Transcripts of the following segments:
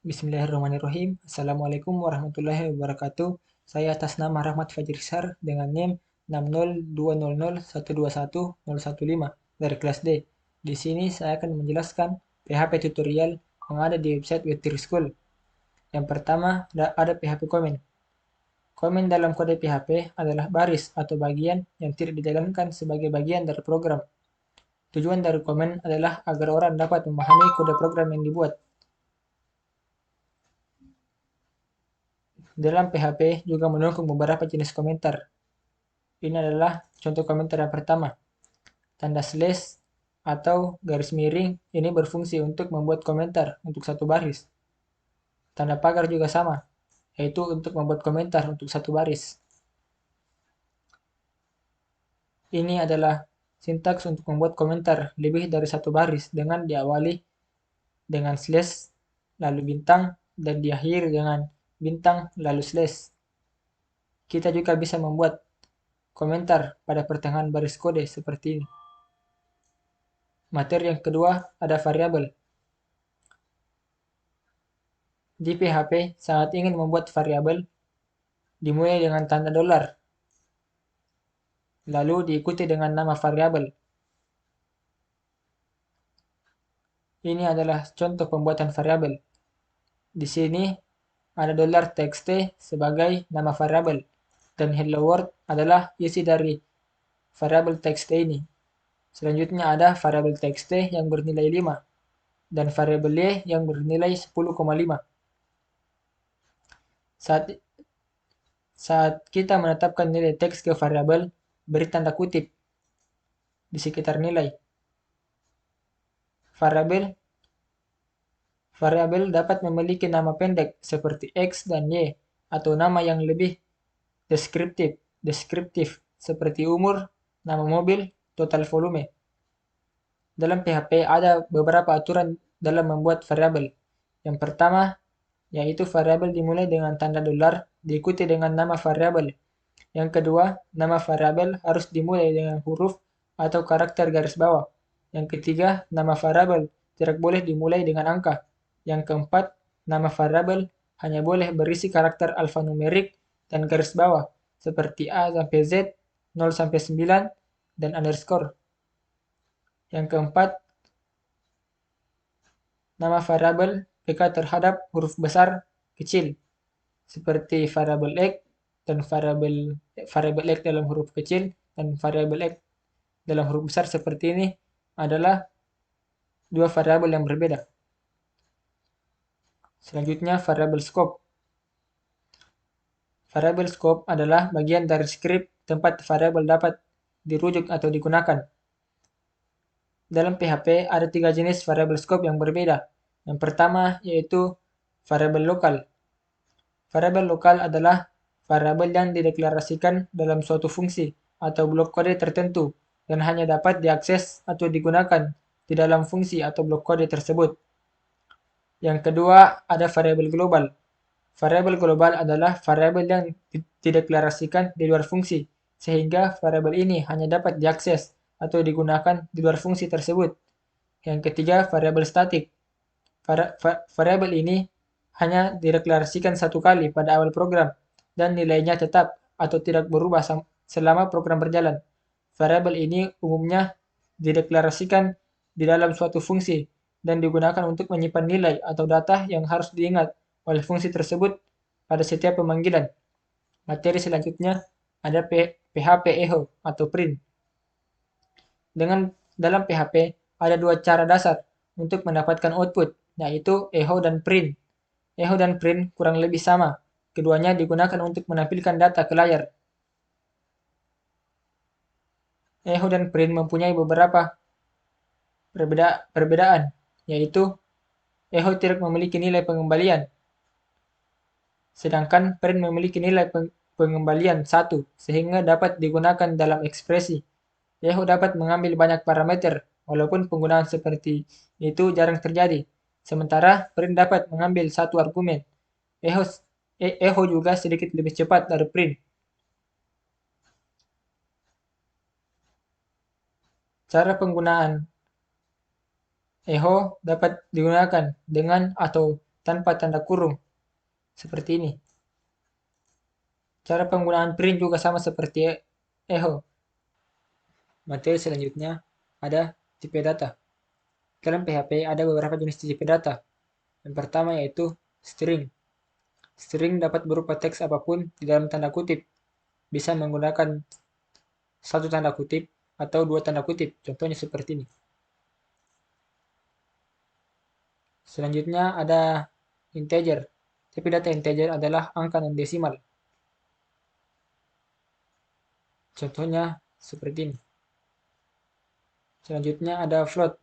Bismillahirrahmanirrahim. Assalamualaikum warahmatullahi wabarakatuh. Saya atas nama Rahmat Fajrisar dengan NIM 60200121015 dari kelas D. Di sini saya akan menjelaskan PHP tutorial yang ada di website Web3 School. Yang pertama ada PHP comment. Komen dalam kode PHP adalah baris atau bagian yang tidak dijalankan sebagai bagian dari program. Tujuan dari komen adalah agar orang dapat memahami kode program yang dibuat. Dalam PHP juga mendukung beberapa jenis komentar. Ini adalah contoh komentar yang pertama. Tanda slash atau garis miring ini berfungsi untuk membuat komentar untuk satu baris. Tanda pagar juga sama, yaitu untuk membuat komentar untuk satu baris. Ini adalah sintaks untuk membuat komentar lebih dari satu baris dengan diawali dengan slash, lalu bintang, dan diakhiri dengan bintang, lalu slash. Kita juga bisa membuat komentar pada pertengahan baris kode seperti ini. Materi yang kedua ada variabel. Di PHP sangat ingin membuat variabel dimulai dengan tanda dolar, lalu diikuti dengan nama variabel. Ini adalah contoh pembuatan variabel. Di sini ada $txt sebagai nama variabel dan hello world adalah isi dari variabel txt ini. Selanjutnya ada variabel txt yang bernilai 5 dan variabel y yang bernilai 10,5. Saat kita menetapkan nilai teks ke variabel, beri tanda kutip di sekitar nilai. Variabel dapat memiliki nama pendek seperti X dan Y atau nama yang lebih deskriptif seperti umur, nama mobil, total volume. Dalam PHP ada beberapa aturan dalam membuat variabel. Yang pertama, yaitu variabel dimulai dengan tanda dolar diikuti dengan nama variabel. Yang kedua, nama variabel harus dimulai dengan huruf atau karakter garis bawah. Yang ketiga, nama variabel tidak boleh dimulai dengan angka. Yang keempat, nama variabel hanya boleh berisi karakter alfanumerik dan garis bawah seperti A sampai Z, 0 sampai 9, dan underscore. Yang keempat, nama variabel pk terhadap huruf besar kecil seperti variabel X dan variabel X dalam huruf kecil dan variabel X dalam huruf besar seperti ini adalah dua variabel yang berbeda. Selanjutnya variabel scope. Variabel scope adalah bagian dari script tempat variabel dapat dirujuk atau digunakan. Dalam PHP ada 3 jenis variabel scope yang berbeda. Yang pertama yaitu variabel lokal. Variabel lokal adalah variabel yang dideklarasikan dalam suatu fungsi atau blok kode tertentu dan hanya dapat diakses atau digunakan di dalam fungsi atau blok kode tersebut. Yang kedua ada variabel global. Variabel global adalah variabel yang dideklarasikan di luar fungsi, sehingga variabel ini hanya dapat diakses atau digunakan di luar fungsi tersebut. Yang ketiga, variabel statik. Variabel ini hanya dideklarasikan satu kali pada awal program, dan nilainya tetap atau tidak berubah selama program berjalan. Variabel ini umumnya dideklarasikan di dalam suatu fungsi dan digunakan untuk menyimpan nilai atau data yang harus diingat oleh fungsi tersebut pada setiap pemanggilan. Materi selanjutnya ada PHP echo atau print. Dalam PHP ada dua cara dasar untuk mendapatkan output, yaitu echo dan print. Echo dan print kurang lebih sama. Keduanya digunakan untuk menampilkan data ke layar. Echo dan print mempunyai beberapa perbedaan, yaitu echo tidak memiliki nilai pengembalian, sedangkan print memiliki nilai pengembalian 1, sehingga dapat digunakan dalam ekspresi. Echo dapat mengambil banyak parameter, walaupun penggunaan seperti itu jarang terjadi. Sementara print dapat mengambil satu argumen. Echo juga sedikit lebih cepat dari print. Cara penggunaan echo dapat digunakan dengan atau tanpa tanda kurung, seperti ini. Cara penggunaan print juga sama seperti echo. Materi selanjutnya ada tipe data. Dalam PHP ada beberapa jenis tipe data. Yang pertama yaitu string. String dapat berupa teks apapun di dalam tanda kutip. Bisa menggunakan satu tanda kutip atau dua tanda kutip. Contohnya seperti ini. Selanjutnya ada integer. Tipe data integer adalah angka non desimal. Contohnya seperti ini. Selanjutnya ada float.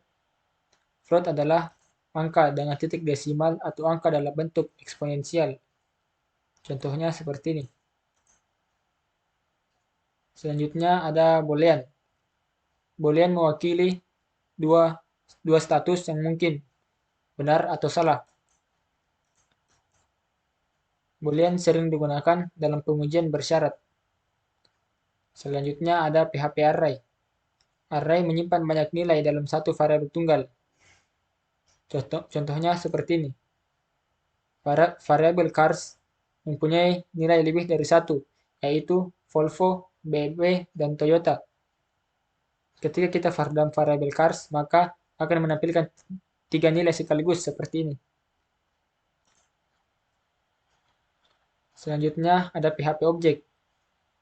Float adalah angka dengan titik desimal atau angka dalam bentuk eksponensial. Contohnya seperti ini. Selanjutnya ada boolean. Boolean mewakili dua status yang mungkin, benar atau salah. Boolean sering digunakan dalam pengujian bersyarat. Selanjutnya ada PHP array. Array menyimpan banyak nilai dalam satu variabel tunggal. Contohnya seperti ini. Variabel cars mempunyai nilai lebih dari satu, yaitu Volvo, BMW, dan Toyota. Ketika kita dalam variabel cars, maka akan menampilkan 3 nilai sekaligus seperti ini. Selanjutnya ada PHP object.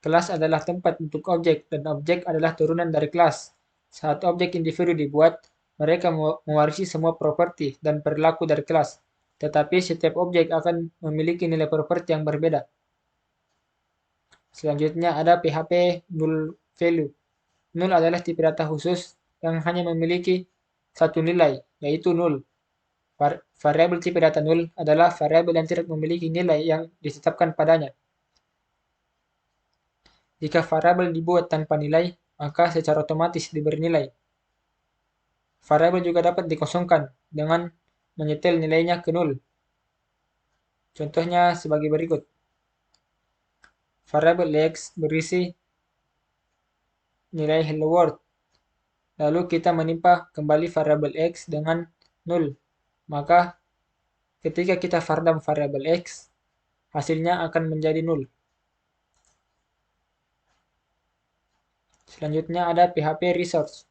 Kelas adalah tempat untuk objek, dan objek adalah turunan dari kelas. Saat objek individu dibuat, mereka mewarisi semua properti dan perilaku dari kelas. Tetapi setiap objek akan memiliki nilai properti yang berbeda. Selanjutnya ada PHP null value. Null adalah tipe data khusus yang hanya memiliki satu nilai, yaitu null. Variabel tipe data null adalah variabel yang tidak memiliki nilai yang ditetapkan padanya. Jika variabel dibuat tanpa nilai, maka secara otomatis diberi nilai. Variabel juga dapat dikosongkan dengan menyetel nilainya ke nol. Contohnya sebagai berikut. Variabel x berisi nilai hello world. Lalu kita menimpa kembali variabel x dengan 0. Maka ketika kita fardam variabel x, hasilnya akan menjadi 0. Selanjutnya ada PHP resource.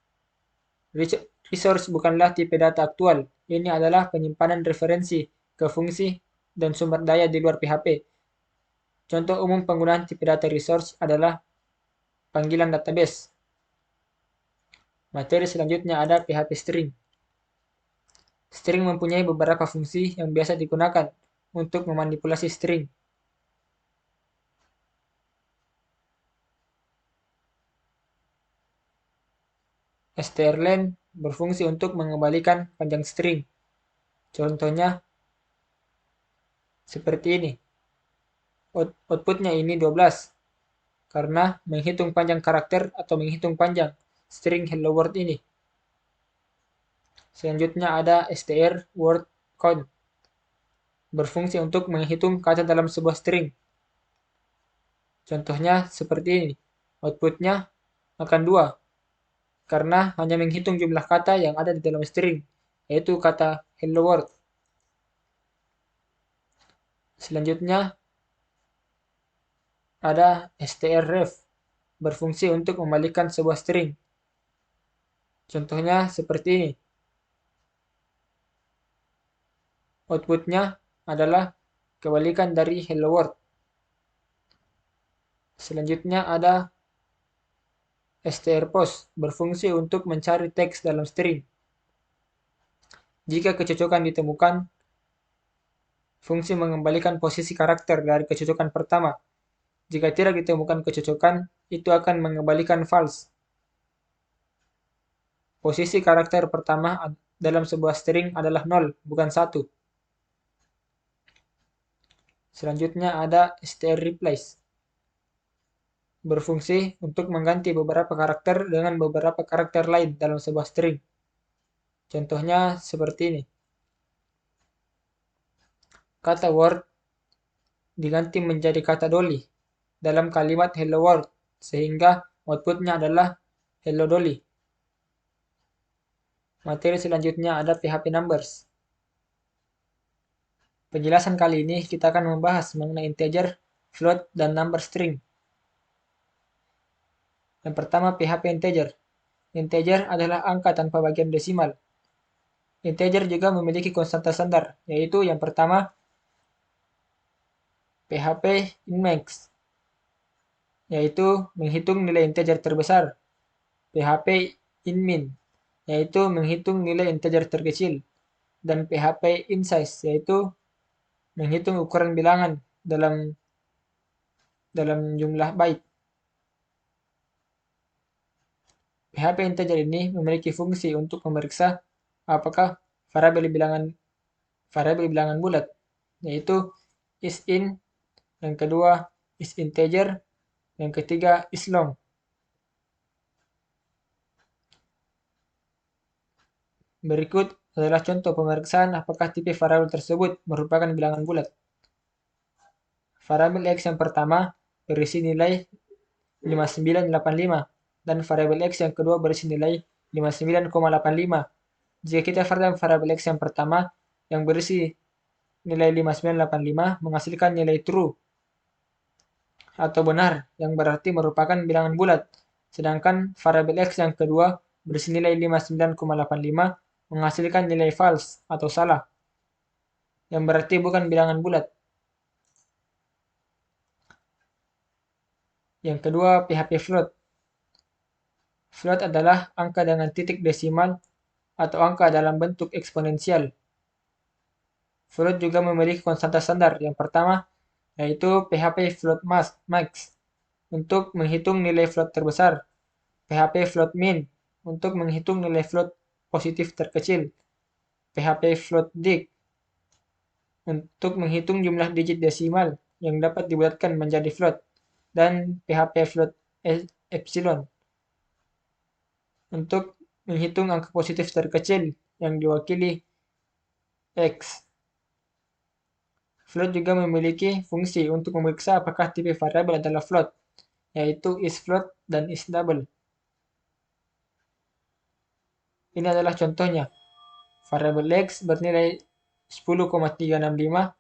Resource bukanlah tipe data aktual. Ini adalah penyimpanan referensi ke fungsi dan sumber daya di luar PHP. Contoh umum penggunaan tipe data resource adalah panggilan database. Materi selanjutnya ada PHP string. String mempunyai beberapa fungsi yang biasa digunakan untuk memanipulasi string. strlen berfungsi untuk mengembalikan panjang string. Contohnya seperti ini. Outputnya ini 12 karena menghitung panjang karakter atau menghitung panjang string hello world ini. Selanjutnya ada str word count. Berfungsi untuk menghitung kata dalam sebuah string. Contohnya seperti ini. Outputnya akan 2 karena hanya menghitung jumlah kata yang ada di dalam string, yaitu kata hello world. Selanjutnya ada strref, berfungsi untuk membalikkan sebuah string. Contohnya seperti ini. Outputnya adalah kebalikan dari hello world. Selanjutnya ada strpost, berfungsi untuk mencari teks dalam string. Jika kecocokan ditemukan, fungsi mengembalikan posisi karakter dari kecocokan pertama. Jika tidak ditemukan kecocokan, itu akan mengembalikan false. Posisi karakter pertama dalam sebuah string adalah 0, bukan 1. Selanjutnya ada strreplace. Berfungsi untuk mengganti beberapa karakter dengan beberapa karakter lain dalam sebuah string. Contohnya seperti ini. Kata word diganti menjadi kata dolly dalam kalimat hello world, sehingga outputnya adalah hello dolly. Materi selanjutnya ada PHP numbers. Penjelasan kali ini kita akan membahas mengenai integer, float, dan number string. Yang pertama, PHP integer. Integer adalah angka tanpa bagian desimal. Integer juga memiliki konstanta standar, yaitu yang pertama, PHP inmax, yaitu menghitung nilai integer terbesar. PHP inmin, yaitu menghitung nilai integer terkecil. Dan PHP insize, yaitu menghitung ukuran bilangan dalam jumlah byte. PHP integer ini memiliki fungsi untuk memeriksa apakah variabel bilangan bulat, yaitu is_in, yang kedua is_integer, yang ketiga is_long. Berikut adalah contoh pemeriksaan apakah tipe variabel tersebut merupakan bilangan bulat. Variabel X yang pertama berisi nilai 5985 dan variabel X yang kedua berisi nilai 59,85. Jika kita fardam variabel X yang pertama yang berisi nilai 5985 menghasilkan nilai true atau benar, yang berarti merupakan bilangan bulat. Sedangkan variabel X yang kedua berisi nilai 59,85 menghasilkan nilai false atau salah, yang berarti bukan bilangan bulat. Yang kedua, PHP float. Float adalah angka dengan titik desimal atau angka dalam bentuk eksponensial. Float juga memiliki konstanta standar. Yang pertama, yaitu PHP float max untuk menghitung nilai float terbesar. PHP float min untuk menghitung nilai float positif terkecil. PHP float dig untuk menghitung jumlah digit desimal yang dapat dibulatkan menjadi float. Dan PHP float epsilon untuk menghitung angka positif terkecil yang diwakili X. Float juga memiliki fungsi untuk memeriksa apakah tipe variabel adalah float, yaitu isFloat dan isDouble. Ini adalah contohnya. Variabel X bernilai 10,365.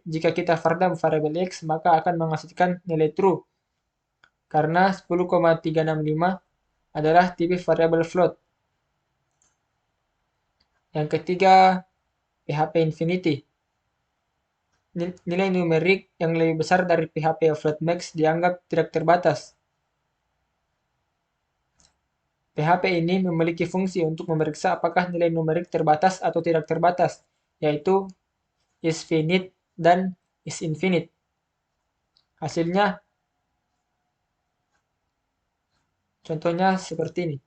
Jika kita fardam variabel X, maka akan menghasilkan nilai true, karena 10,365 adalah tipe variabel float. Yang ketiga, PHP infinity. Nilai numerik yang lebih besar dari PHP float max dianggap tidak terbatas. PHP ini memiliki fungsi untuk memeriksa apakah nilai numerik terbatas atau tidak terbatas, yaitu is_finite dan is_infinite. Hasilnya, contohnya seperti ini.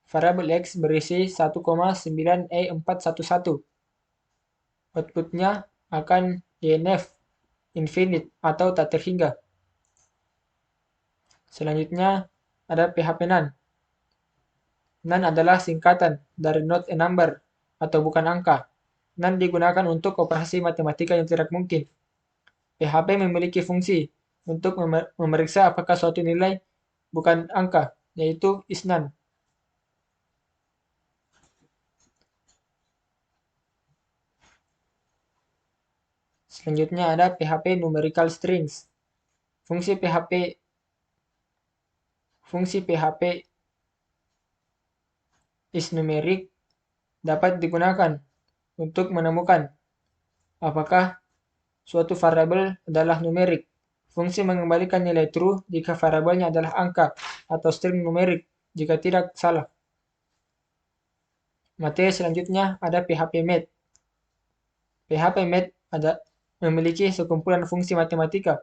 Variabel X berisi 1,9E411. Outputnya akan INF, infinite atau tak terhingga. Selanjutnya ada PHP NaN. NaN adalah singkatan dari not a number atau bukan angka. NaN digunakan untuk operasi matematika yang tidak mungkin. PHP memiliki fungsi untuk memeriksa apakah suatu nilai bukan angka, yaitu is_NaN. Selanjutnya ada PHP numerical strings. Fungsi PHP isNumeric dapat digunakan untuk menemukan apakah suatu variabel adalah numerik. Fungsi mengembalikan nilai true jika variabelnya adalah angka atau string numerik jika tidak salah. Materi selanjutnya ada PHP Math. PHP Math memiliki sekumpulan fungsi matematika.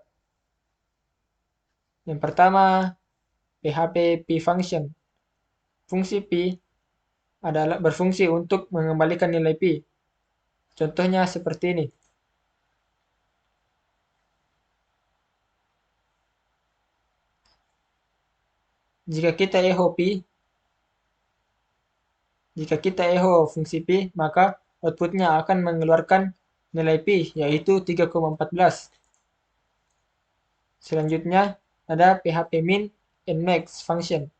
Yang pertama, PHP P-function. Fungsi P adalah berfungsi untuk mengembalikan nilai P. Contohnya seperti ini. Jika kita echo fungsi P, maka outputnya akan mengeluarkan nilai P, yaitu 3,14. Selanjutnya ada PHP min and max function.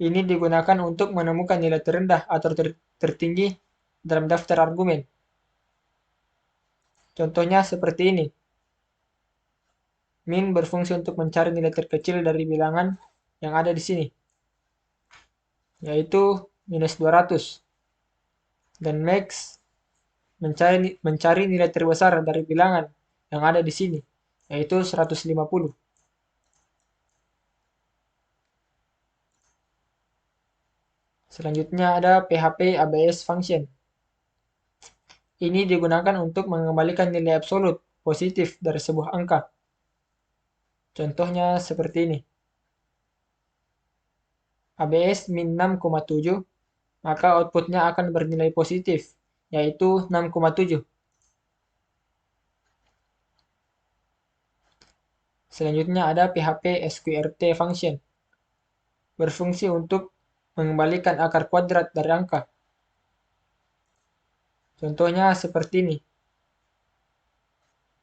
Ini digunakan untuk menemukan nilai terendah atau tertinggi dalam daftar argumen. Contohnya seperti ini. Min berfungsi untuk mencari nilai terkecil dari bilangan yang ada di sini, yaitu minus 200. Dan max mencari nilai terbesar dari bilangan yang ada di sini, yaitu 150. Selanjutnya ada PHP ABS function. Ini digunakan untuk mengembalikan nilai absolut positif dari sebuah angka. Contohnya seperti ini. ABS min 6,7, maka outputnya akan bernilai positif, yaitu 6,7. Selanjutnya ada PHP SQRT function. Berfungsi untuk mengembalikan akar kuadrat dari angka. Contohnya seperti ini.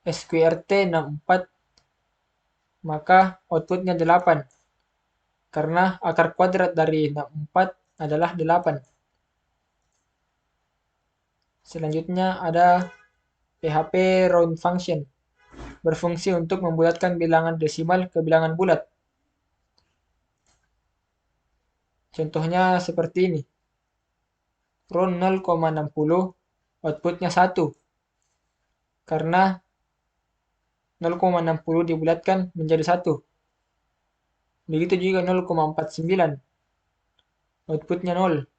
SQRT 64, maka outputnya 8. Karena akar kuadrat dari 64 adalah 8. Selanjutnya ada PHP round function. Berfungsi untuk membulatkan bilangan desimal ke bilangan bulat. Contohnya seperti ini. Round 0,60, outputnya 1. Karena 0,60 dibulatkan menjadi 1. Begitu juga 0,49, outputnya 0.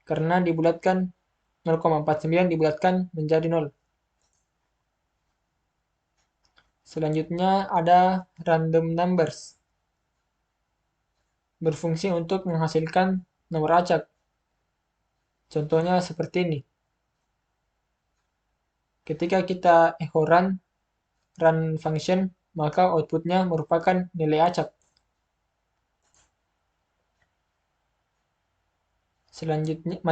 Karena 0,49 dibulatkan menjadi 0. Selanjutnya ada random numbers. Berfungsi untuk menghasilkan nomor acak. Contohnya seperti ini. Ketika kita echo run function, maka outputnya merupakan nilai acak. Selanjutnya,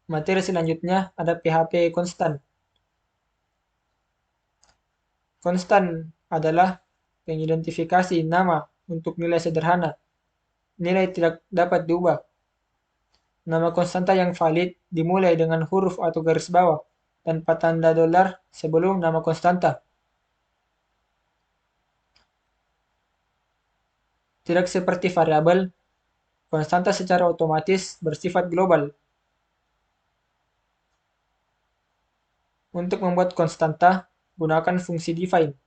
materi selanjutnya ada PHP konstan. Konstan adalah pengidentifikasi nama untuk nilai sederhana. Nilai tidak dapat diubah. Nama konstanta yang valid dimulai dengan huruf atau garis bawah tanpa tanda dolar sebelum nama konstanta. Tidak seperti variabel, konstanta secara otomatis bersifat global. Untuk membuat konstanta, gunakan fungsi define.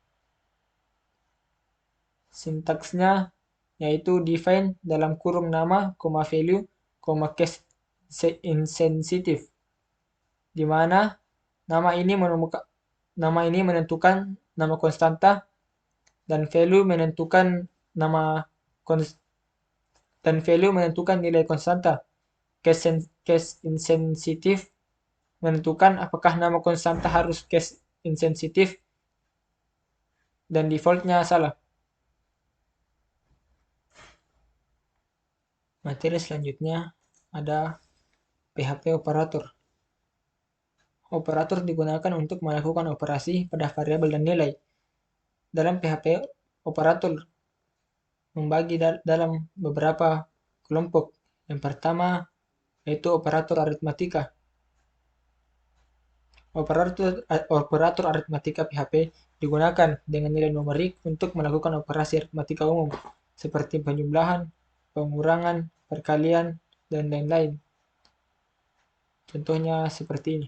Sintaksnya yaitu define dalam kurung nama, value, case insensitive, di mana nama ini menentukan nama konstanta dan value menentukan nilai konstanta. Case insensitive menentukan apakah nama konstanta harus case insensitive dan defaultnya salah. Materi selanjutnya ada PHP operator. Operator digunakan untuk melakukan operasi pada variabel dan nilai. Dalam PHP, operator membagi dalam beberapa kelompok. Yang pertama yaitu operator aritmatika. Operator aritmatika PHP digunakan dengan nilai numerik untuk melakukan operasi aritmatika umum, seperti penjumlahan, pengurangan, perkalian, dan lain-lain. Contohnya seperti ini.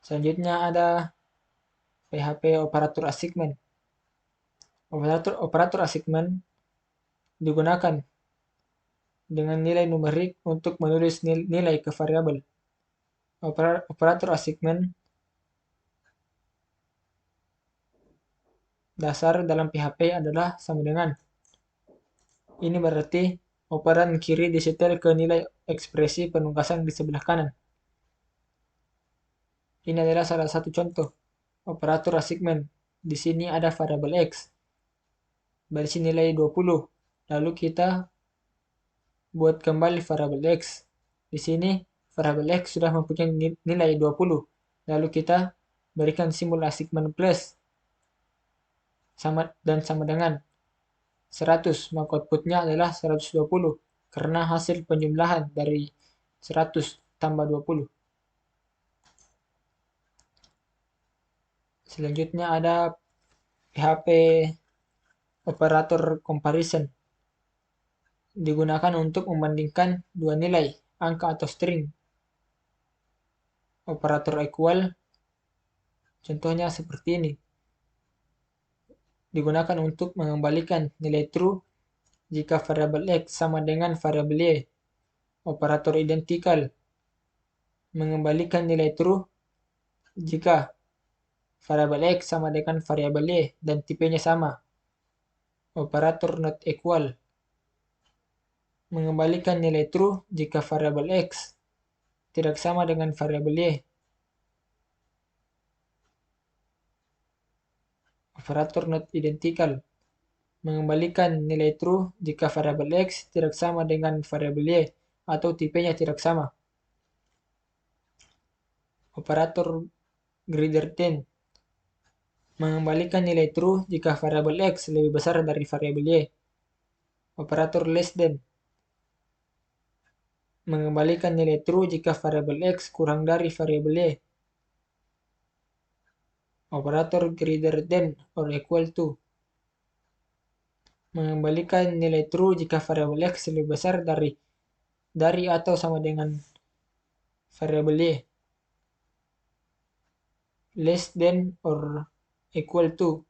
Selanjutnya ada PHP operator assignment. Operator assignment digunakan dengan nilai numerik untuk menulis nilai ke variabel. Operator assignment dasar dalam PHP adalah sama dengan. Ini berarti operan kiri disetel ke nilai ekspresi penunggasan di sebelah kanan. Ini adalah salah satu contoh operator assignment. Di sini ada variabel X. Berisi nilai 20. Lalu kita buat kembali variabel X. Di sini variabel X sudah mempunyai nilai 20. Lalu kita berikan simbol assignment plus. sama dengan 100, maka outputnya adalah 120 karena hasil penjumlahan dari 100 tambah 20. Selanjutnya ada PHP operator comparison. Digunakan untuk membandingkan dua nilai, angka atau string. Operator equal, contohnya seperti ini. Digunakan untuk mengembalikan nilai true jika variabel X sama dengan variabel Y. Operator identical, mengembalikan nilai true jika variabel X sama dengan variabel Y dan tipenya sama. Operator not equal, mengembalikan nilai true jika variabel X tidak sama dengan variabel Y. Operator not identical, mengembalikan nilai true jika variabel X tidak sama dengan variabel Y atau tipenya tidak sama. Operator greater than, mengembalikan nilai true jika variabel X lebih besar dari variabel Y. Operator less than, mengembalikan nilai true jika variabel X kurang dari variabel Y. Operator greater than or equal to, mengembalikan nilai true jika variabel X lebih besar dari atau sama dengan variabel Y. Less than or equal to,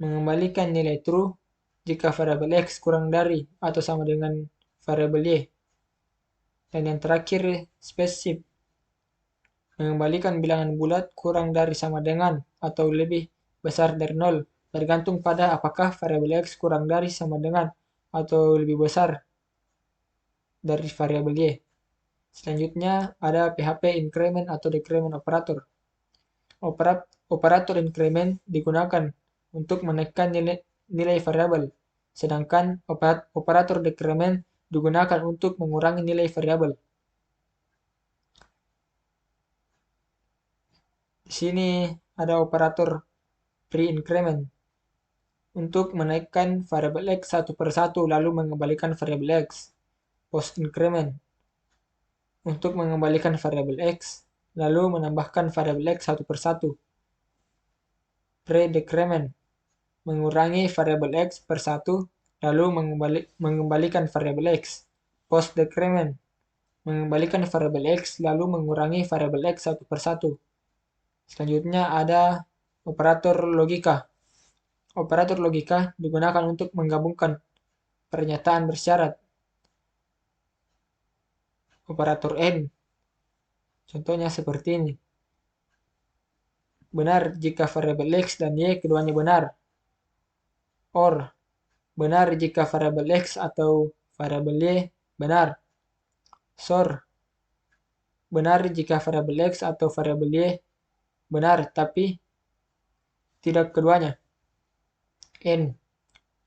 mengembalikan nilai true jika variabel X kurang dari atau sama dengan variabel Y. Dan yang terakhir, spaceship, mengembalikan bilangan bulat kurang dari sama dengan atau lebih besar dari 0, tergantung pada apakah variabel X kurang dari sama dengan atau lebih besar dari variabel Y. Selanjutnya ada PHP increment atau decrement operator. Operator increment digunakan untuk menaikkan nilai variabel, sedangkan operator decrement digunakan untuk mengurangi nilai variabel. Di sini ada operator pre-increment untuk menaikkan variabel X satu per satu lalu mengembalikan variabel X. Post-increment untuk mengembalikan variabel X lalu menambahkan variabel X satu per satu. Pre-decrement mengurangi variabel X per satu lalu mengembalikan variabel X. Post-decrement mengembalikan variabel X lalu mengurangi variabel X satu per satu. Selanjutnya ada operator logika. Operator logika digunakan untuk menggabungkan pernyataan bersyarat. Operator AND, contohnya seperti ini. Benar jika variabel X dan Y keduanya benar. OR, benar jika variabel X atau variabel Y benar. SOR, benar jika variabel X atau variabel Y benar tapi tidak keduanya. AND,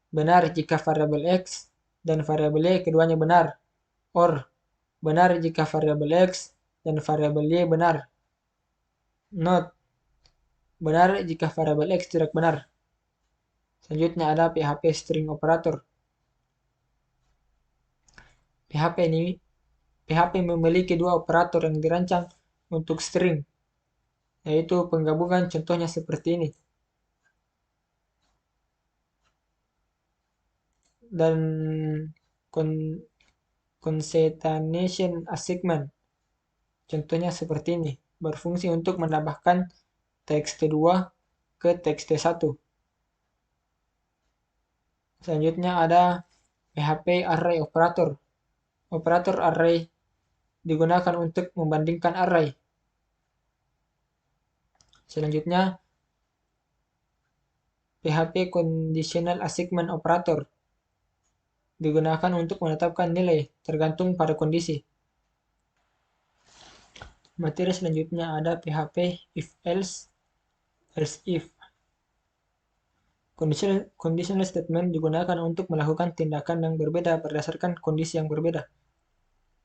benar jika variabel X dan variabel Y keduanya benar. OR, benar jika variabel X dan variabel Y benar. NOT, benar jika variabel X tidak benar. Selanjutnya ada PHP string operator. PHP memiliki dua operator yang dirancang untuk string, yaitu penggabungan, contohnya seperti ini. Dan concatenation assignment, contohnya seperti ini, berfungsi untuk menambahkan txt2 ke txt1. Selanjutnya ada PHP array operator. Operator array digunakan untuk membandingkan array. Selanjutnya PHP conditional assignment operator digunakan untuk menetapkan nilai tergantung pada kondisi. Materi selanjutnya ada PHP if else, else if. Conditional statement digunakan untuk melakukan tindakan yang berbeda berdasarkan kondisi yang berbeda.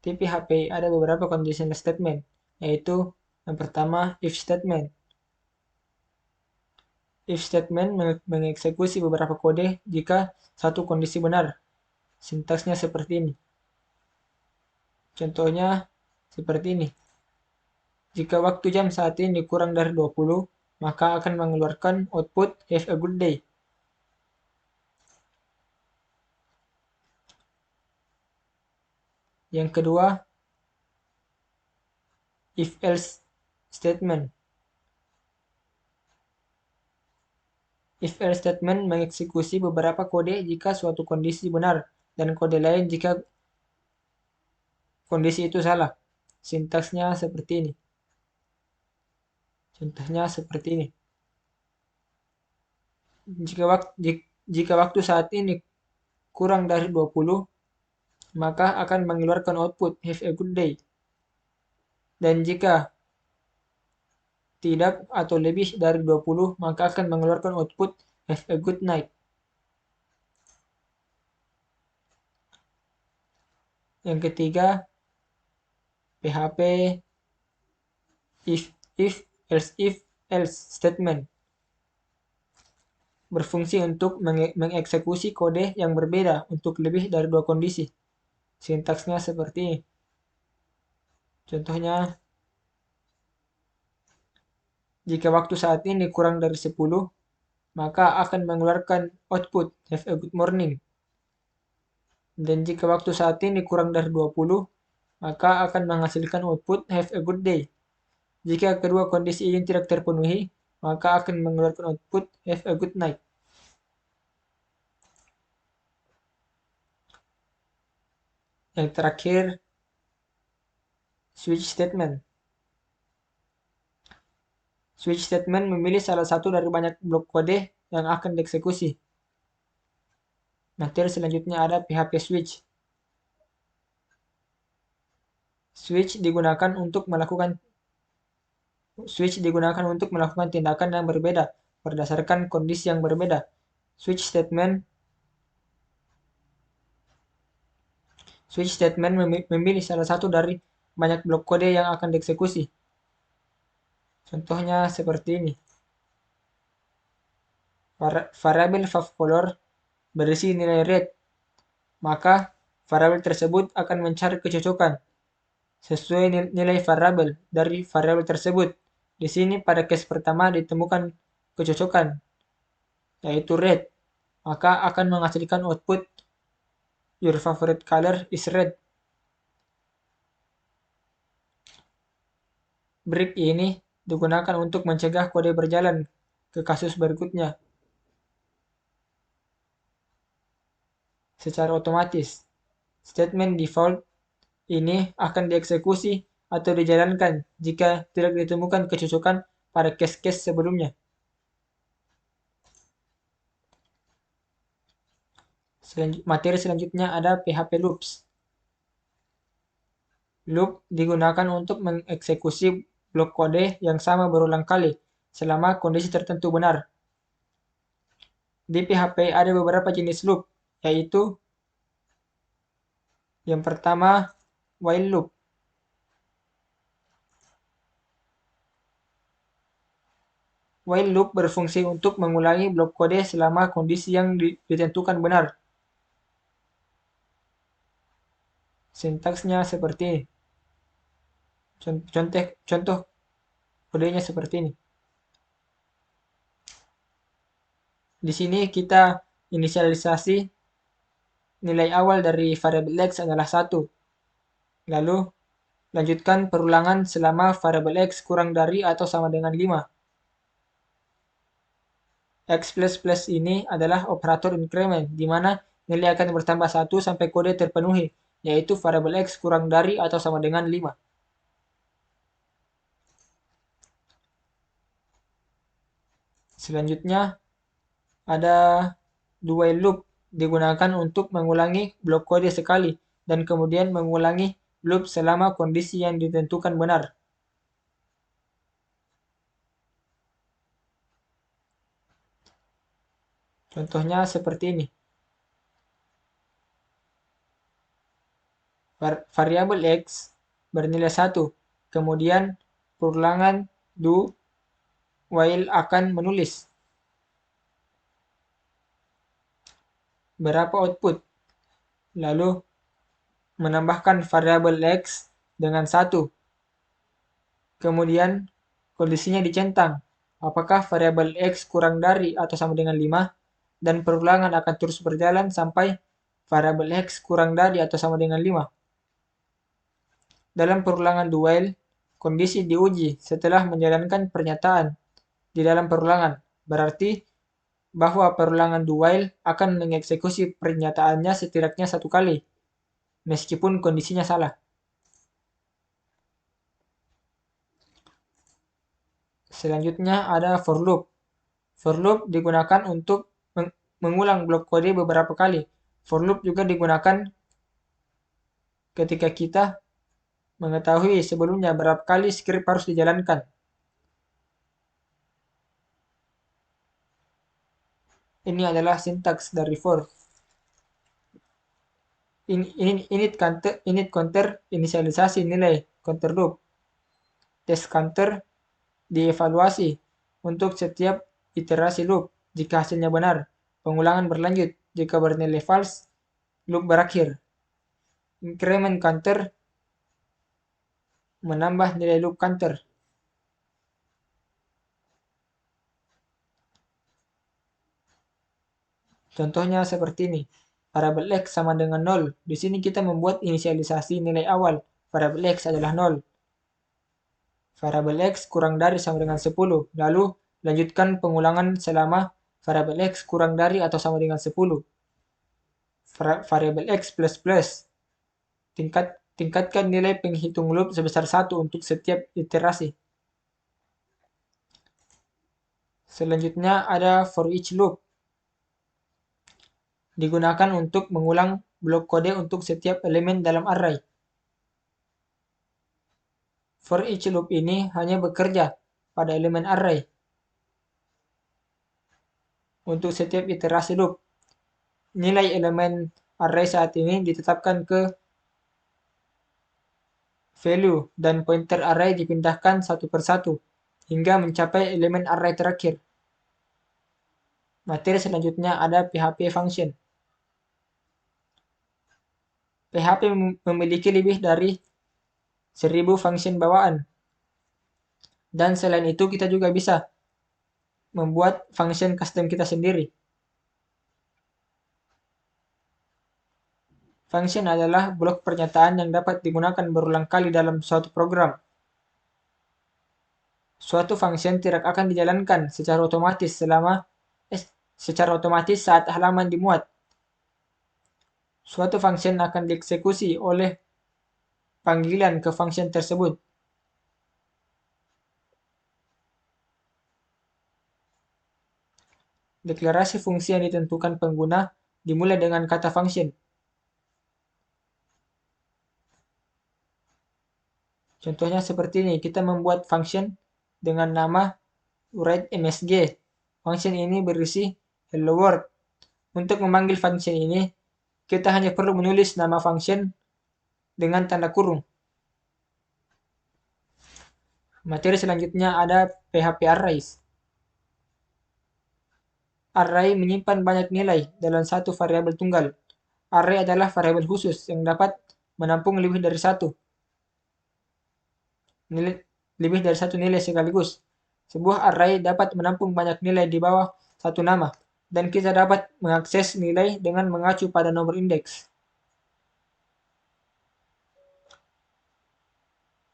Di PHP ada beberapa conditional statement, yaitu yang pertama if statement. If statement mengeksekusi beberapa kode jika satu kondisi benar. Sintaksnya seperti ini. Contohnya seperti ini. Jika waktu jam saat ini kurang dari 20, maka akan mengeluarkan output have a good day. Yang kedua, if else statement. If else statement mengeksekusi beberapa kode jika suatu kondisi benar dan kode lain jika kondisi itu salah. Sintaksnya seperti ini. Contohnya seperti ini. Jika waktu saat ini kurang dari 20, maka akan mengeluarkan output have a good day. Dan jika tidak atau lebih dari 20, maka akan mengeluarkan output have a good night. Yang ketiga, PHP if else statement berfungsi untuk mengeksekusi kode yang berbeda untuk lebih dari dua kondisi. Sintaksnya seperti ini. Contohnya, jika waktu saat ini kurang dari 10, maka akan mengeluarkan output have a good morning. Dan jika waktu saat ini kurang dari 20, maka akan menghasilkan output have a good day. Jika kedua kondisi ini tidak terpenuhi, maka akan mengeluarkan output have a good night. Yang terakhir, switch statement. Switch statement memilih salah satu dari banyak blok kode yang akan dieksekusi. Materi selanjutnya ada PHP switch. Switch digunakan untuk melakukan tindakan yang berbeda berdasarkan kondisi yang berbeda. Switch statement memilih salah satu dari banyak blok kode yang akan dieksekusi. Contohnya seperti ini. Variabel favcolor berisi nilai red, maka variabel tersebut akan mencari kecocokan sesuai nilai variabel dari variabel tersebut. Di sini pada case pertama ditemukan kecocokan, yaitu red, maka akan menghasilkan output your favorite color is red. Break ini digunakan untuk mencegah kode berjalan ke kasus berikutnya secara otomatis. Statement default ini akan dieksekusi atau dijalankan jika tidak ditemukan kecocokan pada case-case sebelumnya. Materi selanjutnya ada PHP loops. Loop digunakan untuk mengeksekusi blok kode yang sama berulang kali selama kondisi tertentu benar. Di PHP ada beberapa jenis loop, yaitu yang pertama while loop. While loop berfungsi untuk mengulangi blok kode selama kondisi yang ditentukan benar. Sintaksnya seperti ini. Contoh kodenya seperti ini. Di sini kita inisialisasi nilai awal dari variabel x adalah 1. Lalu lanjutkan perulangan selama variabel x kurang dari atau sama dengan 5. X++ ini adalah operator increment, di mana nilai akan bertambah 1 sampai kode terpenuhi, yaitu variabel x kurang dari atau sama dengan 5. Selanjutnya ada do while loop, digunakan untuk mengulangi blok kode sekali dan kemudian mengulangi loop selama kondisi yang ditentukan benar. Contohnya seperti ini. Variabel x bernilai 1, kemudian perulangan do while akan menulis berapa output, lalu menambahkan variabel X dengan 1. Kemudian kondisinya dicentang, apakah variabel X kurang dari atau sama dengan 5, dan perulangan akan terus berjalan sampai variabel X kurang dari atau sama dengan 5. Dalam perulangan do while, kondisi diuji setelah menjalankan pernyataan di dalam perulangan, berarti bahwa perulangan do while akan mengeksekusi pernyataannya setidaknya 1 kali, meskipun kondisinya salah. Selanjutnya ada for loop. For loop digunakan untuk mengulang blok kode beberapa kali. For loop juga digunakan ketika kita mengetahui sebelumnya berapa kali script harus dijalankan. Ini adalah sintaks dari for. Init counter inisialisasi nilai counter loop. Test counter dievaluasi untuk setiap iterasi loop jika hasilnya benar. Pengulangan berlanjut jika bernilai false, loop berakhir. Increment counter menambah nilai loop counter. Contohnya seperti ini. Variabel X sama dengan 0. Di sini kita membuat inisialisasi nilai awal. Variabel X adalah 0. Variabel X kurang dari sama dengan 10. Lalu lanjutkan pengulangan selama variabel X kurang dari atau sama dengan 10. Variabel X plus plus. Tingkatkan nilai penghitung loop sebesar 1 untuk setiap iterasi. Selanjutnya ada for each loop. Digunakan untuk mengulang blok kode untuk setiap elemen dalam array. For each loop ini hanya bekerja pada elemen array. Untuk setiap iterasi loop, nilai elemen array saat ini ditetapkan ke value dan pointer array dipindahkan satu persatu hingga mencapai elemen array terakhir. Materi selanjutnya ada PHP function. PHP memiliki lebih dari 1000 function bawaan. Dan selain itu kita juga bisa membuat function custom kita sendiri. Function adalah blok pernyataan yang dapat digunakan berulang kali dalam suatu program. Suatu function tidak akan dijalankan secara otomatis saat halaman dimuat. Suatu function akan dieksekusi oleh panggilan ke function tersebut. Deklarasi fungsi yang ditentukan pengguna dimulai dengan kata function. Contohnya seperti ini, kita membuat function dengan nama write_msg. Function ini berisi hello world. Untuk memanggil function ini, kita hanya perlu menulis nama function dengan tanda kurung. Materi selanjutnya ada PHP arrays. Array menyimpan banyak nilai dalam satu variabel tunggal. Array adalah variabel khusus yang dapat menampung lebih dari satu nilai sekaligus. Sebuah array dapat menampung banyak nilai di bawah satu nama, dan kita dapat mengakses nilai dengan mengacu pada nomor indeks.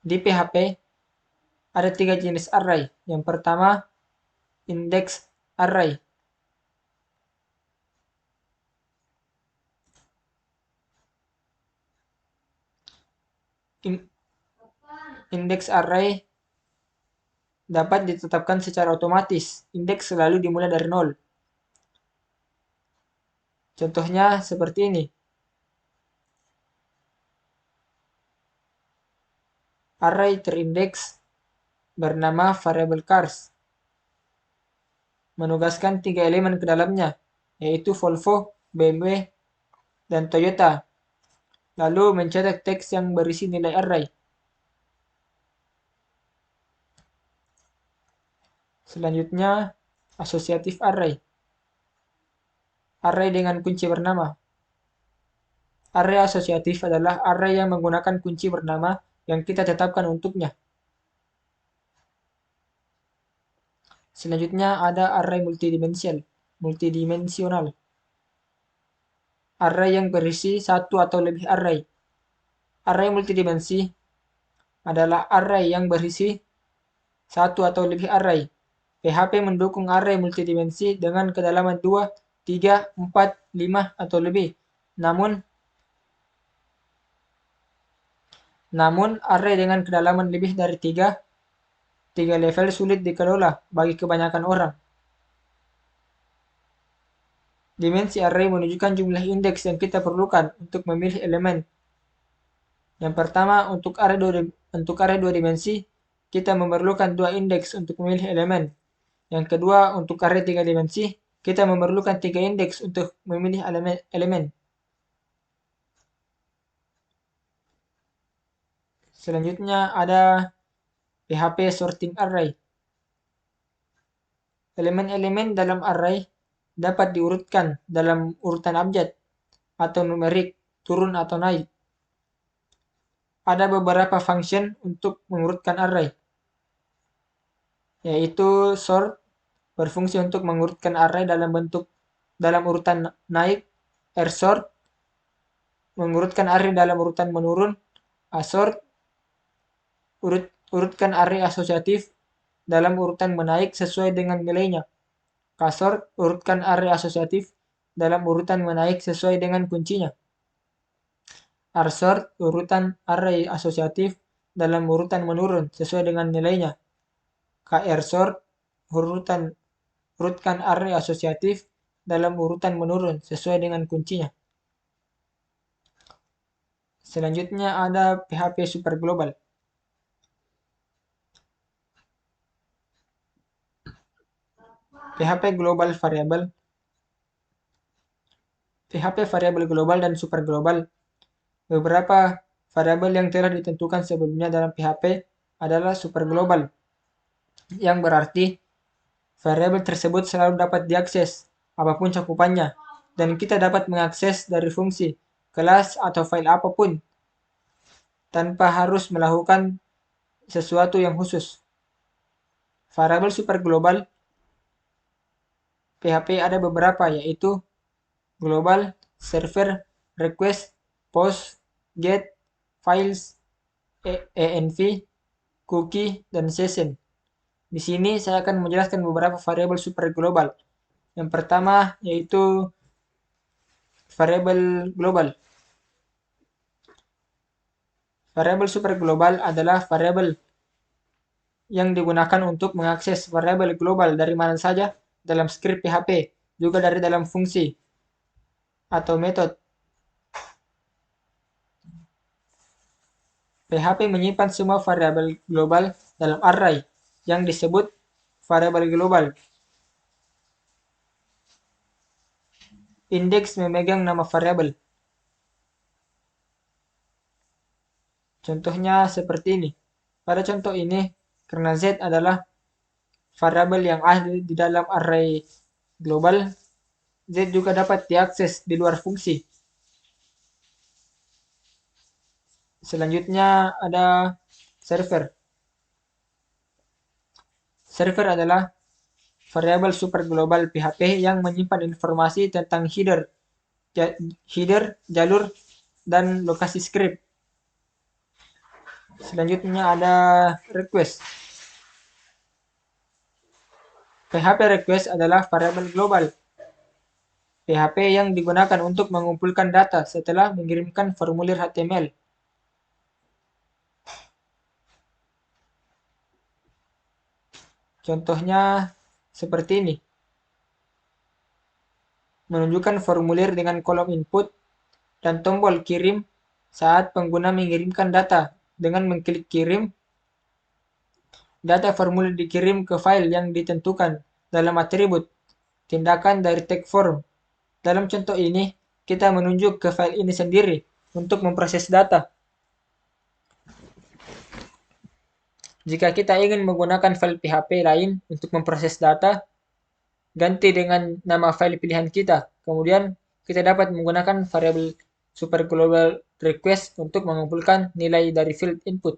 Di PHP, ada 3 jenis array. Yang pertama, index array. Index array dapat ditetapkan secara otomatis. Indeks selalu dimulai dari 0. Contohnya seperti ini. Array terindeks bernama variable cars. Menugaskan 3 elemen ke dalamnya, yaitu Volvo, BMW, dan Toyota. Lalu mencetak teks yang berisi nilai array. Selanjutnya, associative array. Array dengan kunci bernama. Array asosiatif adalah array yang menggunakan kunci bernama yang kita tetapkan untuknya. Selanjutnya ada array multidimensional. Array yang berisi satu atau lebih array. Array multidimensi adalah array yang berisi satu atau lebih array. PHP mendukung array multidimensi dengan kedalaman 2, 3, 4, 5, atau lebih. Namun array dengan kedalaman lebih dari 3 level sulit dikelola bagi kebanyakan orang. Dimensi array menunjukkan jumlah indeks yang kita perlukan untuk memilih elemen. Yang pertama, untuk array 2 dimensi, kita memerlukan 2 indeks untuk memilih elemen. Yang kedua, untuk array 3 dimensi, kita memerlukan 3 indeks untuk memilih elemen. Selanjutnya ada PHP sorting array. Elemen-elemen dalam array dapat diurutkan dalam urutan abjad atau numerik, turun atau naik. Ada beberapa function untuk mengurutkan array, yaitu sort berfungsi untuk mengurutkan array dalam urutan naik, rsort mengurutkan array dalam urutan menurun, asort urutkan array asosiatif dalam urutan menaik sesuai dengan nilainya. Ksort urutkan array asosiatif dalam urutan menaik sesuai dengan kuncinya. Rsort urutan array asosiatif dalam urutan menurun sesuai dengan nilainya. Krsort urutkan array asosiatif dalam urutan menurun sesuai dengan kuncinya. Selanjutnya ada PHP superglobal. PHP variabel global dan superglobal. Beberapa variabel yang telah ditentukan sebelumnya dalam PHP adalah superglobal, yang berarti variabel tersebut selalu dapat diakses apapun cakupannya, dan kita dapat mengakses dari fungsi, kelas, atau file apapun tanpa harus melakukan sesuatu yang khusus. Variabel superglobal PHP ada beberapa, yaitu global, server, request, post, get, files, env, cookie, dan session. Di sini saya akan menjelaskan beberapa variabel superglobal. Yang pertama yaitu variabel global. Variabel superglobal adalah variabel yang digunakan untuk mengakses variabel global dari mana saja dalam skrip PHP, juga dari dalam fungsi atau metode. PHP menyimpan semua variabel global dalam array yang disebut variabel global. Indeks memegang nama variabel. Contohnya seperti ini. Pada contoh ini, karena Z adalah variabel yang ada di dalam array global, Z juga dapat diakses di luar fungsi. Selanjutnya ada server. Server adalah variabel superglobal PHP yang menyimpan informasi tentang header, jalur, dan lokasi script. Selanjutnya ada request. PHP request adalah variabel global PHP yang digunakan untuk mengumpulkan data setelah mengirimkan formulir HTML. Contohnya seperti ini. Menunjukkan formulir dengan kolom input dan tombol kirim saat pengguna mengirimkan data. Dengan mengklik kirim, data formulir dikirim ke file yang ditentukan dalam atribut tindakan dari tag form. Dalam contoh ini, kita menunjuk ke file ini sendiri untuk memproses data. Jika kita ingin menggunakan file PHP lain untuk memproses data, ganti dengan nama file pilihan kita Kemudian kita dapat menggunakan variabel superglobal request untuk mengumpulkan nilai dari field input.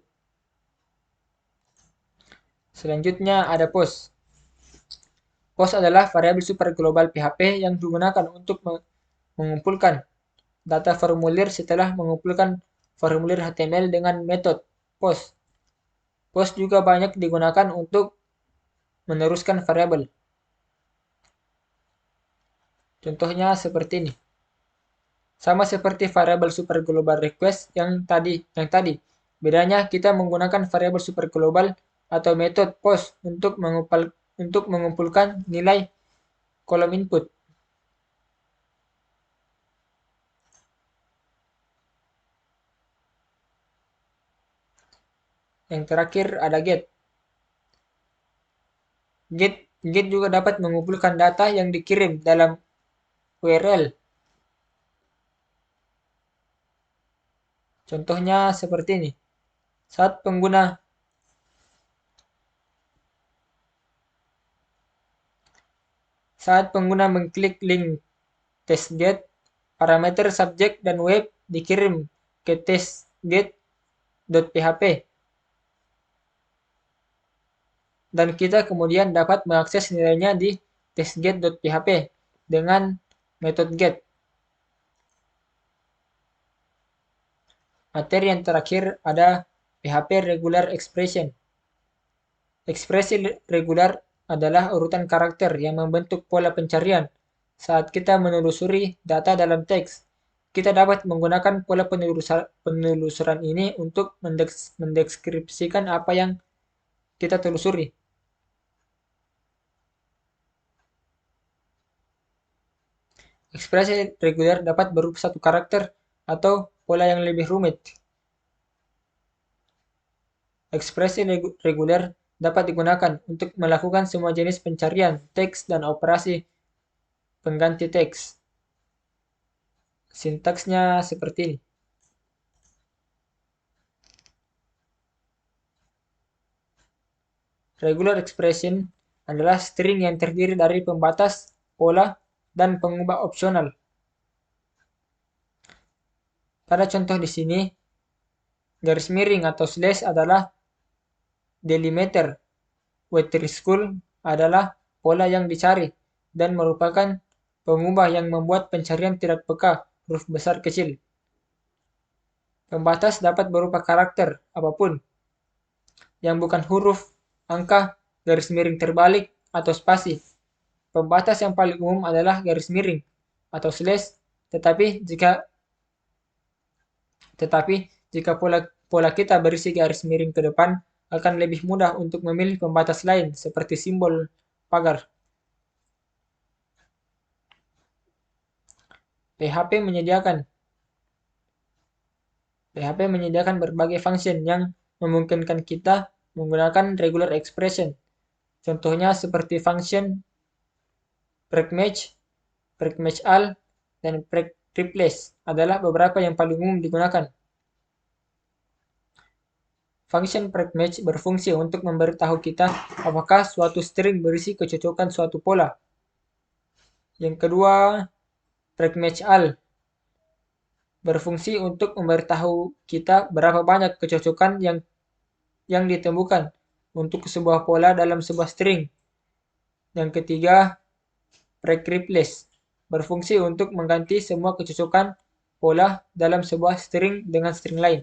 Selanjutnya ada post. Post adalah variabel superglobal PHP yang digunakan untuk mengumpulkan data formulir setelah mengumpulkan formulir HTML dengan metode post. Post juga banyak digunakan untuk meneruskan variabel. Contohnya seperti ini. Sama seperti variabel superglobal request yang tadi. Bedanya kita menggunakan variabel superglobal atau metode post untuk mengumpulkan nilai kolom input. Yang terakhir ada get. Get juga dapat mengumpulkan data yang dikirim dalam URL. Contohnya seperti ini. Saat pengguna mengklik link testget, parameter subjek dan web dikirim ke testget.php. Dan kita kemudian dapat mengakses nilainya di testget.php dengan metode get. Materi yang terakhir ada PHP regular expression. Ekspresi regular adalah urutan karakter yang membentuk pola pencarian. Saat kita menelusuri data dalam teks, kita dapat menggunakan pola penelusuran ini untuk mendeskripsikan apa yang kita telusuri. Ekspresi reguler dapat berupa satu karakter atau pola yang lebih rumit. Ekspresi reguler dapat digunakan untuk melakukan semua jenis pencarian teks dan operasi pengganti teks. Sintaksnya seperti ini. Regular expression adalah string yang terdiri dari pembatas, pola, dan pengubah opsional. Pada contoh di sini, garis miring atau slash adalah delimiter. School adalah pola yang dicari dan merupakan pengubah yang membuat pencarian tidak peka huruf besar kecil. Pembatas dapat berupa karakter apapun yang bukan huruf, angka, garis miring terbalik, atau spasi. Pembatas yang paling umum adalah garis miring atau slash, tetapi jika pola kita berisi garis miring ke depan, akan lebih mudah untuk memilih pembatas lain seperti simbol pagar. PHP menyediakan berbagai function yang memungkinkan kita menggunakan regular expression. Contohnya seperti function breakmatch_all, dan breakReplace adalah beberapa yang paling umum digunakan. Function breakmatch berfungsi untuk memberitahu kita apakah suatu string berisi kecocokan suatu pola. Yang kedua, breakmatch_all berfungsi untuk memberitahu kita berapa banyak kecocokan yang ditemukan untuk sebuah pola dalam sebuah string. Yang ketiga, breakReplace berfungsi untuk mengganti semua kecocokan pola dalam sebuah string dengan string lain.